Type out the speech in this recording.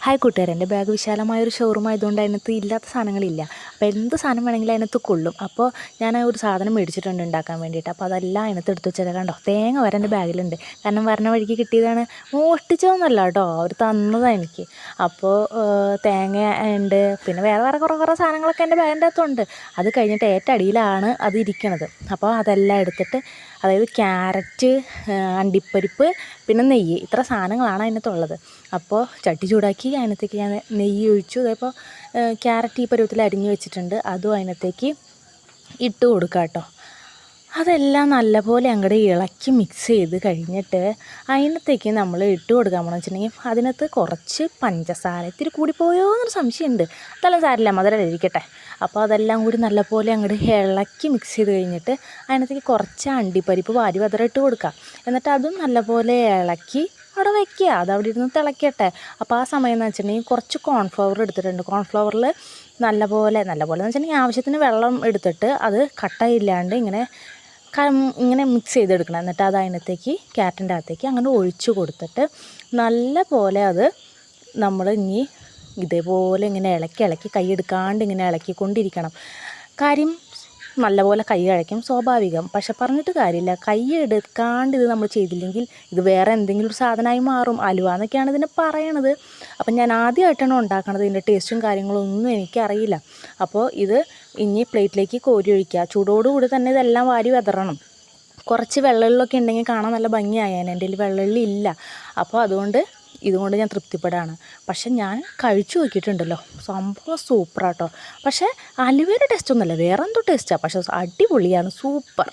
Hi കൂട്ടുകാരെ, എൻ്റെ bag വിശാലമായൊരു showroom ആയതുകൊണ്ട് അതിനകത്ത് ഇല്ലാത്ത സാധനങ്ങളില്ല. അപ്പോൾ എന്ത് സാധനം വേണമെങ്കിലും അതിനകത്ത് കൊള്ളും. അപ്പോൾ ഞാൻ ഒരു സാധനം മേടിച്ചിട്ടുണ്ട് ഉണ്ടാക്കാൻ വേണ്ടിയിട്ട്. അപ്പോൾ അതെല്ലാം അതിനകത്ത് എടുത്ത് വെച്ചത് കണ്ടോ, തേങ്ങ വരെ എൻ്റെ ബാഗിലുണ്ട്. കാരണം വരണ വഴിക്ക് കിട്ടിയതാണ്, മോഷ്ടിച്ചതൊന്നുമല്ല കേട്ടോ, അവർ തന്നതാണ് എനിക്ക്. അപ്പോൾ തേങ്ങ ഉണ്ട്, പിന്നെ വേറെ കുറേ സാധനങ്ങളൊക്കെ എൻ്റെ ബാഗിൻ്റെ അകത്തുണ്ട്. അത് കഴിഞ്ഞിട്ട് ഏറ്റടിയിലാണ് അത് ഇരിക്കണത്. അപ്പോൾ അതെല്ലാം എടുത്തിട്ട്, അതായത് ക്യാരറ്റ്, അണ്ടിപ്പരിപ്പ്, പിന്നെ നെയ്യ്, ഇത്ര സാധനങ്ങളാണ് അതിനകത്തുള്ളത്. അപ്പോൾ ചട്ടി ചൂടാക്കി അതിനകത്തേക്ക് ഞാൻ നെയ്യ് ഒഴിച്ചു. അതപ്പോൾ ക്യാരറ്റ് ഈ പരുവത്തിൽ അരിഞ്ഞ് വെച്ചിട്ടുണ്ട്, അതും അതിനകത്തേക്ക് ഇട്ട് കൊടുക്കാം കേട്ടോ. അതെല്ലാം നല്ലപോലെ അങ്ങോട്ട് ഇളക്കി മിക്സ് ചെയ്ത് കഴിഞ്ഞിട്ട് അതിനകത്തേക്ക് നമ്മൾ ഇട്ട് കൊടുക്കാൻ പോകണമെന്ന് വെച്ചിട്ടുണ്ടെങ്കിൽ അതിനകത്ത് കുറച്ച് പഞ്ചസാര ഇത്തിരി കൂടിപ്പോയോ എന്നൊരു സംശയമുണ്ട്. അതെല്ലാം സാരില്ല, മധുരം ഇരിക്കട്ടെ. അപ്പോൾ അതെല്ലാം കൂടി നല്ലപോലെ അങ്ങോട്ട് ഇളക്കി മിക്സ് ചെയ്ത് കഴിഞ്ഞിട്ട് അതിനകത്തേക്ക് കുറച്ച് അണ്ടിപ്പരിപ്പ് വാരി ഇട്ട് കൊടുക്കുക. എന്നിട്ട് അതും നല്ലപോലെ ഇളക്കി അവിടെ വയ്ക്കുക. അത് അവിടെ ഇരുന്ന് തിളക്കട്ടെ. അപ്പോൾ ആ സമയം എന്ന് വെച്ചിട്ടുണ്ടെങ്കിൽ കുറച്ച് കോൺഫ്ലവർ എടുത്തിട്ടുണ്ട്. കോൺഫ്ലവറിൽ നല്ലപോലെ എന്ന് വെച്ചിട്ടുണ്ടെങ്കിൽ ആവശ്യത്തിന് വെള്ളം എടുത്തിട്ട് അത് കട്ടയില്ലാണ്ട് ഇങ്ങനെ മിക്സ് ചെയ്തെടുക്കണം. എന്നിട്ട് അത് അതിനകത്തേക്ക് ക്യാരറ്റിൻ്റെ അകത്തേക്ക് അങ്ങനെ ഒഴിച്ച് കൊടുത്തിട്ട് നല്ല പോലെ അത് നമ്മൾ ഇനി ഇതേപോലെ ഇങ്ങനെ ഇളക്കി കൈയെടുക്കാണ്ട് ഇങ്ങനെ ഇളക്കിക്കൊണ്ടിരിക്കണം. കാര്യം നല്ലപോലെ കൈ കഴിക്കും, സ്വാഭാവികം. പക്ഷെ പറഞ്ഞിട്ട് കാര്യമില്ല, കൈ എടുക്കാണ്ട് ഇത് നമ്മൾ ചെയ്തില്ലെങ്കിൽ ഇത് വേറെ എന്തെങ്കിലും ഒരു സാധനമായി മാറും. അലുവ എന്നൊക്കെയാണ് ഇതിനെ പറയണത്. അപ്പം ഞാൻ ആദ്യമായിട്ടാണ് ഉണ്ടാക്കണത്. ഇതിൻ്റെ ടേസ്റ്റും കാര്യങ്ങളൊന്നും എനിക്കറിയില്ല. അപ്പോൾ ഇത് ഇനി പ്ലേറ്റിലേക്ക് കോരി ഒഴിക്കുക. ചൂടോടുകൂടി തന്നെ ഇതെല്ലാം വാരി വിതറണം. കുറച്ച് വെള്ളമുള്ളൊക്കെ ഉണ്ടെങ്കിൽ കാണാൻ നല്ല ഭംഗിയായേനെ. എൻ്റെ കയ്യിൽ വെള്ളുള്ളി ഇല്ല. അപ്പോൾ ഇതുകൊണ്ട് ഞാൻ തൃപ്തിപ്പെടാണ്. പക്ഷെ ഞാൻ കഴിച്ചു നോക്കിയിട്ടുണ്ടല്ലോ, സംഭവം സൂപ്പറാട്ടോ. പക്ഷേ അലുവയുടെ ടേസ്റ്റൊന്നുമല്ല, വേറെ എന്തോ ടേസ്റ്റാണ്. പക്ഷേ അടിപൊളിയാണ്, സൂപ്പർ.